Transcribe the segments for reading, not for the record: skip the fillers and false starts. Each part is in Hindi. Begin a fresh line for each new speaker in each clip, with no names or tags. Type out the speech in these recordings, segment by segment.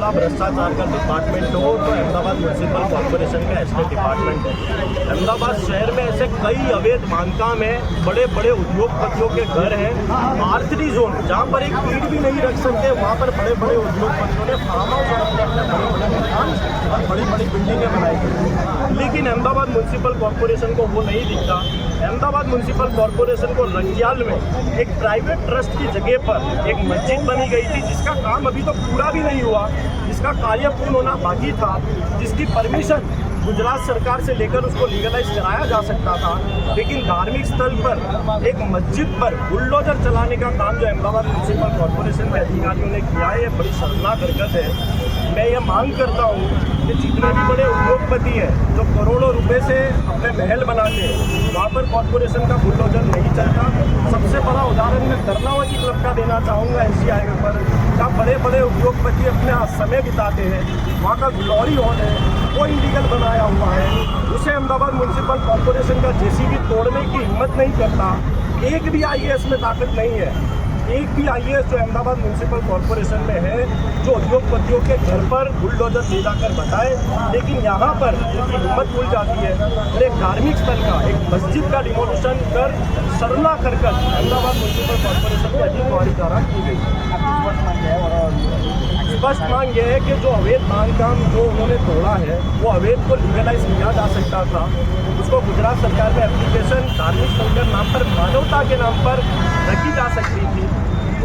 बड़ा भ्रष्टाचार का डिपार्टमेंट हो तो अहमदाबाद म्यूनसिपल कॉर्पोरेशन का एस्टेट डिपार्टमेंट है। अहमदाबाद शहर में ऐसे कई अवैध बांधकाम है, बड़े बड़े उद्योगपतियों के घर हैं। R3 जोन जहाँ पर एक ईंट भी नहीं रख सकते, वहाँ पर बड़े बड़े उद्योगपतियों ने फार्म हाउस और अपने अपने बड़े बड़े मकान और बड़ी बड़ी बिल्डिंगें बनाई गई। लेकिन अहमदाबाद म्यूनसिपल कॉर्पोरेशन को वो नहीं दिखता। अहमदाबाद म्यूनसिपल कॉर्पोरेशन को रंगियाल में एक प्राइवेट ट्रस्ट की जगह पर एक मस्जिद बनी गई थी, जिसका काम अभी तो पूरा भी नहीं हुआ, जिसका कार्य पूर्ण होना बाकी था, जिसकी परमिशन गुजरात सरकार से लेकर उसको लीगलाइज कराया जा सकता था। लेकिन धार्मिक स्थल पर एक मस्जिद पर बुलडोजर चलाने का काम जो अहमदाबाद म्यूनसिपल कॉर्पोरेशन के अधिकारियों ने किया है, ये बड़ी शर्मनाक हरकत है। मैं ये मांग करता हूँ कि जितने भी बड़े उद्योगपति हैं जो करोड़ों रुपए से अपने महल बनाते हैं, वहाँ पर कॉर्पोरेशन का बुलडोजर नहीं चलता। सबसे बड़ा उदाहरण मैं कर्नावती क्लब का देना चाहूँगा, NC हाईवे पर जहाँ बड़े बड़े उद्योगपति अपने समय बिताते हैं। वहाँ का ग्लोरी हॉल है, वो इलीगल बनाया हुआ है, उसे अहमदाबाद म्यूनसिपल कॉर्पोरेशन का JCB तोड़ने की हिम्मत नहीं करता। एक भी IAS में ताकत नहीं है, एक भी IAS जो अहमदाबाद म्यूनसिपल कॉर्पोरेशन में है जो उद्योगपतियों के घर पर बुलडोजर ले जाकर बताए। लेकिन यहाँ पर उनकी हिम्मत भूल जाती है और एक धार्मिक स्थल का, एक मस्जिद का डिमोलिशन कर शर्मनाक हरकत अहमदाबाद म्यूनसिपल कॉर्पोरेशन के अधिकारी द्वारा की गई। स्पष्ट मांग यह है कि जो अवैध बांधकाम जो उन्होंने तोड़ा है, वो अवैध को लीगलाइज किया जा सकता था। उसको गुजरात सरकार में एप्लीकेशन धार्मिक स्थल के नाम पर, मानवता के नाम पर रखी जा सकती थी।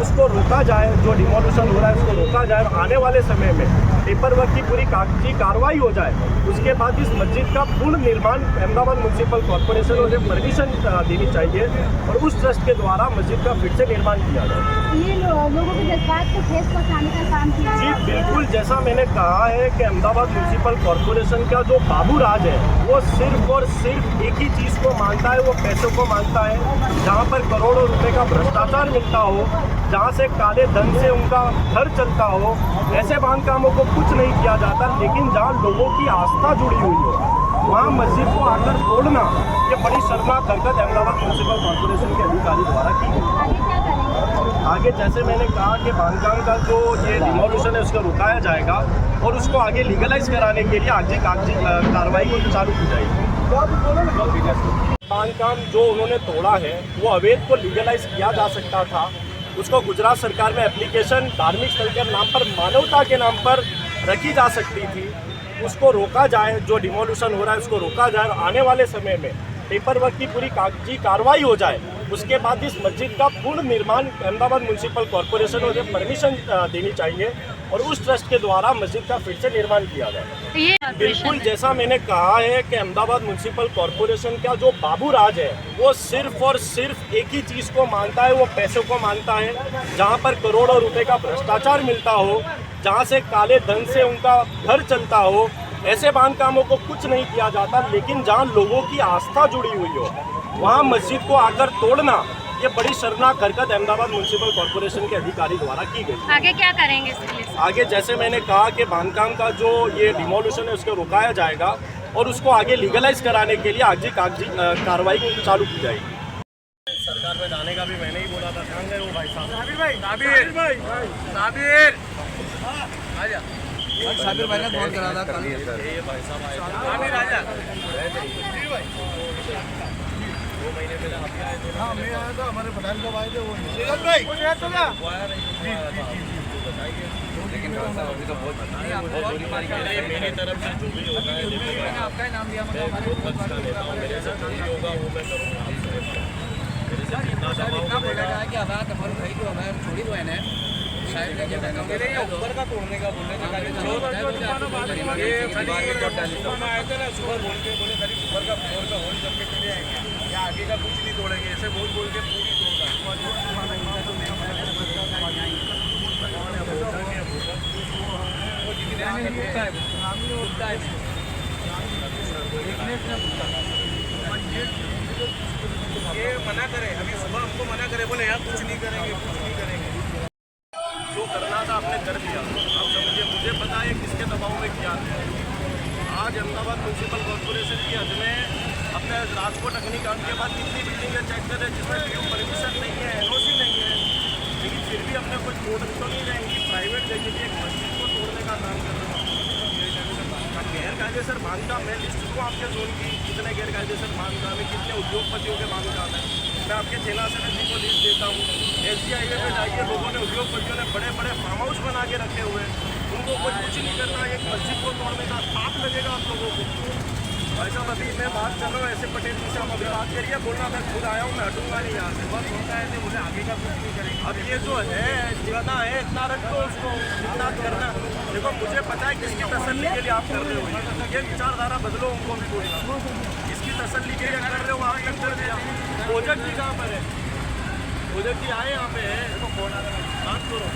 उसको रोका जाए, जो डिमोलिशन हो रहा है उसको रोका जाए और आने वाले समय में पेपर वर्क की पूरी कागजी कार्रवाई हो जाए। उसके बाद इस मस्जिद का पूर्ण निर्माण अहमदाबाद म्यूनसिपल कॉर्पोरेशन को परमिशन देनी चाहिए और उस ट्रस्ट के द्वारा मस्जिद का फिर से निर्माण किया जाए।
ये लोगों के जज्बात को ठेस पहुंचाने का काम किया
जी बिल्कुल, जैसा मैंने कहा है कि अहमदाबाद म्यूनसिपल कॉर्पोरेशन का जो बाबू राज है, वो सिर्फ और सिर्फ एक ही चीज़ को मानता है, वो पैसों को मानता है। जहाँ पर करोड़ों रुपए का भ्रष्टाचार मिलता हो, जहाँ से काले धन से उनका घर चलता हो, ऐसे बांधकामों को कुछ नहीं किया जाता। लेकिन जहाँ लोगों की आस्था जुड़ी हुई हो, वहाँ मस्जिद को आकर तोड़ना, ये बड़ी शर्मनाक हरकत अहमदाबाद म्यूनसिपल कॉर्पोरेशन के अधिकारी द्वारा की गई। आगे जैसे मैंने कहा कि बांधकाम का जो ये डिमोलिशन है उसको रुकाया जाएगा और उसको आगे लीगलाइज कराने के लिए आगे कागजी कार्रवाई चालू की जाएगी। बांधकाम जो उन्होंने तोड़ा है वो अवैध को लीगलाइज किया जा सकता था। उसको गुजरात सरकार में एप्लीकेशन धार्मिक स्थल के नाम पर, मानवता के नाम पर रखी जा सकती थी। उसको रोका जाए, जो डिमोलिशन हो रहा है उसको रोका जाए और आने वाले समय में पेपर वर्क की पूरी कागजी कार्रवाई हो जाए। उसके बाद इस मस्जिद का पूर्ण निर्माण अहमदाबाद म्यूनसिपल कॉर्पोरेशन को परमिशन देनी चाहिए और उस ट्रस्ट के द्वारा मस्जिद का फिर से निर्माण किया जाए। बिल्कुल, जैसा मैंने कहा है कि अहमदाबाद म्यूनसिपल कॉर्पोरेशन का जो बाबू राज है, वो सिर्फ और सिर्फ एक ही चीज़ को मानता है, वो पैसों को मानता है। जहाँ पर करोड़ों रुपए का भ्रष्टाचार मिलता हो, जहाँ से काले धन से उनका घर चलता हो, ऐसे बांधकामों को कुछ नहीं किया जाता। लेकिन जहाँ लोगों की आस्था जुड़ी हुई हो, वहाँ मस्जिद को आकर तोड़ना, ये बड़ी शर्मनाक हरकत अहमदाबाद म्यूनसिपल कॉर्पोरेशन के अधिकारी द्वारा की गई।
आगे क्या करेंगे इसके लिए?
आगे जैसे मैंने कहा कि बांधकाम का जो ये डिमोलिशन है उसको रोकाया जाएगा और उसको आगे लीगलाइज कराने के लिए आगे कागजी कार्रवाई चालू की जाएगी। सरकार में जाने का भी मैंने ही बोला था। कहाँ गए वो भाई साहब? साबिर भाई ने फोन करा था कल। ये भाई साहब आए थे। 2 महीने पहले आप ही आए थे। हाँ, मैं आया था, हमारे प्रधान साहब आए थे। वो भाई वो आया था क्या? लेकिन अभी तो बहुत मेरी तरफ से जो भी होगा है, आपका ही नाम दिया, मेरे से जो भी होगा वो मैं करूँगा। इतना बोला जाए कि अब हमारे भाई को हमारे छोड़ी दो है शायद ऊपर का तोड़ने का बोलने का आए थे ना, सुबह बोल के बोले खाली ऊपर का फ्लोर का होल करके चले आएंगे, या आगे का कुछ नहीं तोड़ेंगे, ऐसे बोल के पूरी ये मना करे, अभी सुबह हमको मना करे, बोले यार कुछ नहीं करेंगे। जो करना था आपने कर दिया। आप समझिए, मुझे पता है किसके दबाव में किया है। आज अहमदाबाद म्यूनसिपल कॉर्पोरेशन की हद में अपने राजकोट अग्निकांड के बाद कितनी बिल्डिंगें चेक कर रहे हैं जिसमें PU परमिशन नहीं है, NOC नहीं है, लेकिन फिर भी अपने कुछ तोड़ तो नहीं रहेंगी। प्राइवेट जगह की एक मस्जिद को तोड़ने का काम बांधकाम है, लिस्ट दूँ आपके जोन की कितने गैरकायदेसर बांधकाम है, कितने उद्योगपतियों के बांधकाम है। मैं आपके जिला समिति को लिस्ट देता हूँ। SG हाईवे पे जाइए, लोगों ने, उद्योगपतियों ने बड़े बड़े फार्म हाउस बना के रखे हुए हैं, उनको कोई कुछ नहीं करना। एक मस्जिद को तोड़ने का पाप लगेगा आप लोगों को। भाई साहब अभी मैं बात कर रहा हूँ ऐसे पटेल जी से, हम अभी बात करिए, बोलना मैं खुद आया हूँ, मैं हटूंगा नहीं यहाँ से, बस होता है तो मुझे आगे का कुछ नहीं करेंगे। अब ये जो है जितना है इतना रख दो उसको, जितना करना। देखो मुझे पता है किसकी तसल्ली के लिए आप कर रहे हो, ये विचारधारा बदलो, उनको भी बोलना, इसकी तसल्ली के लिए कर रहे हो, आग लग कर दिया। प्रोजेक्ट जी कहाँ पर है? प्रोजेक्ट जी आए यहाँ पे है, देखो फोन आ रहा है, बात करो।